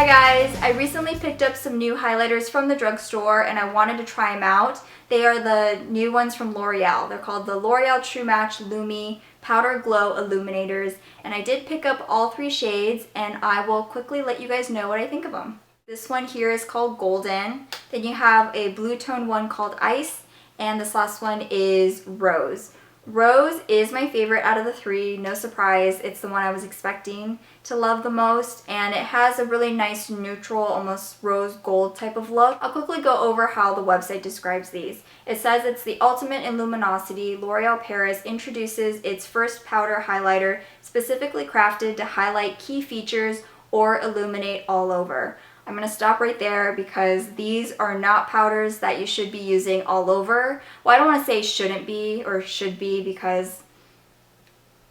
Hi guys, I recently picked up some new highlighters from the drugstore and I wanted to try them out. They are the new ones from L'Oreal. They're called the L'Oreal True Match Lumi Powder Glow Illuminators, and I did pick up all 3 shades and I will quickly let you guys know what I think of them. This one here is called Golden. Then you have a blue tone one called Ice, and this last one is Rose. Rose is my favorite out of the 3, no surprise. It's the one I was expecting to love the most, and it has a really nice neutral, almost rose gold type of look. I'll quickly go over how the website describes these. It says it's the ultimate in luminosity. L'Oreal Paris introduces its first powder highlighter specifically crafted to highlight key features or illuminate all over. I'm going to stop right there because these are not powders that you should be using all over. Well, I don't want to say shouldn't be or should be because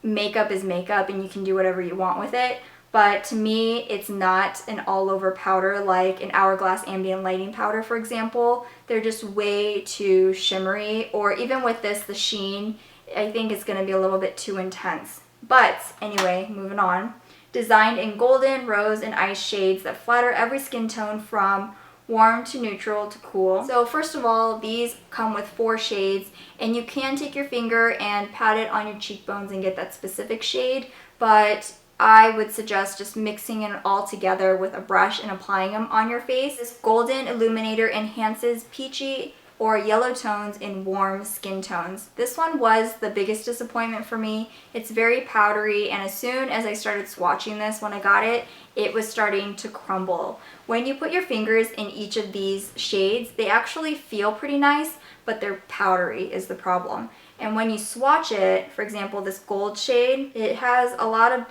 makeup is makeup and you can do whatever you want with it. But to me, it's not an all-over powder like an Hourglass Ambient Lighting powder, for example. They're just way too shimmery, or even with this, the sheen, I think it's going to be a little bit too intense. But anyway, moving on. Designed in golden, rose, and ice shades that flatter every skin tone from warm to neutral to cool. So first of all, these come with 4 shades, and you can take your finger and pat it on your cheekbones and get that specific shade, but I would suggest just mixing it all together with a brush and applying them on your face. This golden illuminator enhances peachy or yellow tones in warm skin tones. This one was the biggest disappointment for me. It's very powdery, and as soon as I started swatching this when I got it, it was starting to crumble. When you put your fingers in each of these shades, they actually feel pretty nice, but they're powdery is the problem. And when you swatch it, for example, this gold shade, it has a lot of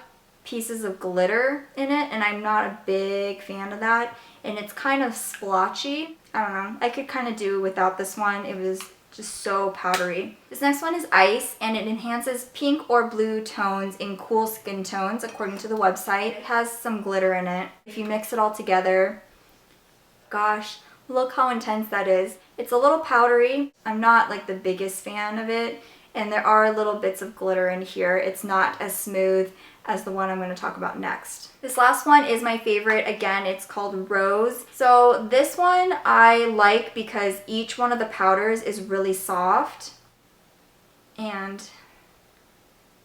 pieces of glitter in it, and I'm not a big fan of that, and it's kind of splotchy. I don't know, I could kind of do without this one. It was just so powdery. This next one is Ice, and it enhances pink or blue tones in cool skin tones according to the website. It has some glitter in it. If you mix it all together, gosh, look how intense that is. It's a little powdery. I'm not like the biggest fan of it, and there are little bits of glitter in here. It's not as smooth as the one I'm going to talk about next. This last one is my favorite. Again, it's called Rose. So this one I like because each one of the powders is really soft, and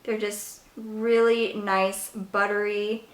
they're just really nice, buttery,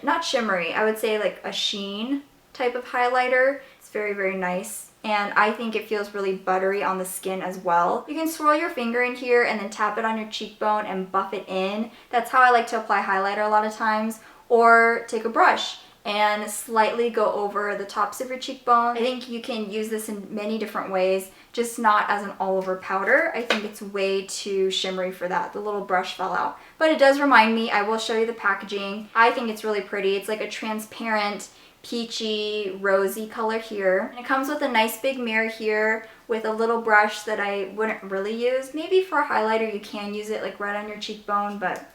not shimmery, I would say like a sheen type of highlighter. It's very, very nice. And I think it feels really buttery on the skin as well. You can swirl your finger in here and then tap it on your cheekbone and buff it in. That's how I like to apply highlighter a lot of times. Or take a brush and slightly go over the tops of your cheekbone. I think you can use this in many different ways, just not as an all-over powder. I think it's way too shimmery for that. The little brush fell out. But it does remind me, I will show you the packaging. I think it's really pretty. It's like a transparent, peachy, rosy color here. And it comes with a nice big mirror here with a little brush that I wouldn't really use. Maybe for a highlighter you can use it like right on your cheekbone, but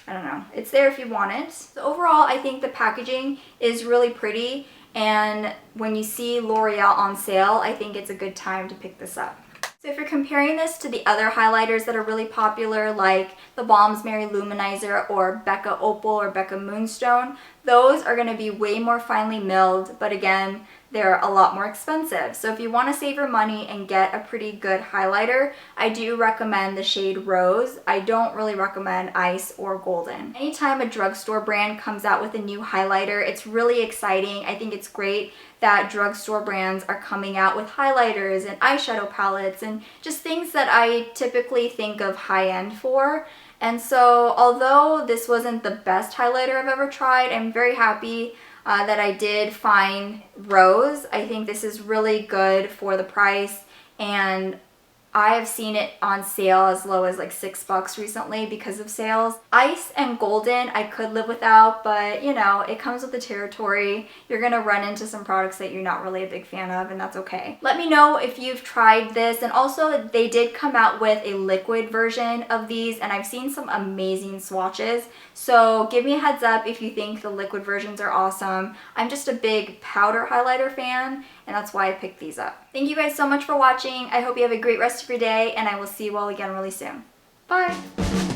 I don't know. It's there if you want it. So overall, I think the packaging is really pretty, and when you see L'Oreal on sale, I think it's a good time to pick this up. So if you're comparing this to the other highlighters that are really popular, like the Balm's Mary Luminizer or Becca Opal or Becca Moonstone, those are going to be way more finely milled, but again, they're a lot more expensive. So if you want to save your money and get a pretty good highlighter, I do recommend the shade Rose. I don't really recommend Ice or Golden. Anytime a drugstore brand comes out with a new highlighter, it's really exciting. I think it's great that drugstore brands are coming out with highlighters and eyeshadow palettes and just things that I typically think of high-end for. And so although this wasn't the best highlighter I've ever tried, I'm very happy that I did find Rose. I think this is really good for the price, and I have seen it on sale as low as like $6 recently because of sales. Ice and Golden I could live without, but you know, it comes with the territory. You're gonna run into some products that you're not really a big fan of, and that's okay. Let me know if you've tried this, and also they did come out with a liquid version of these, and I've seen some amazing swatches. So give me a heads up if you think the liquid versions are awesome. I'm just a big powder highlighter fan, and that's why I picked these up. Thank you guys so much for watching. I hope you have a great rest of your day, and I will see you all again really soon. Bye!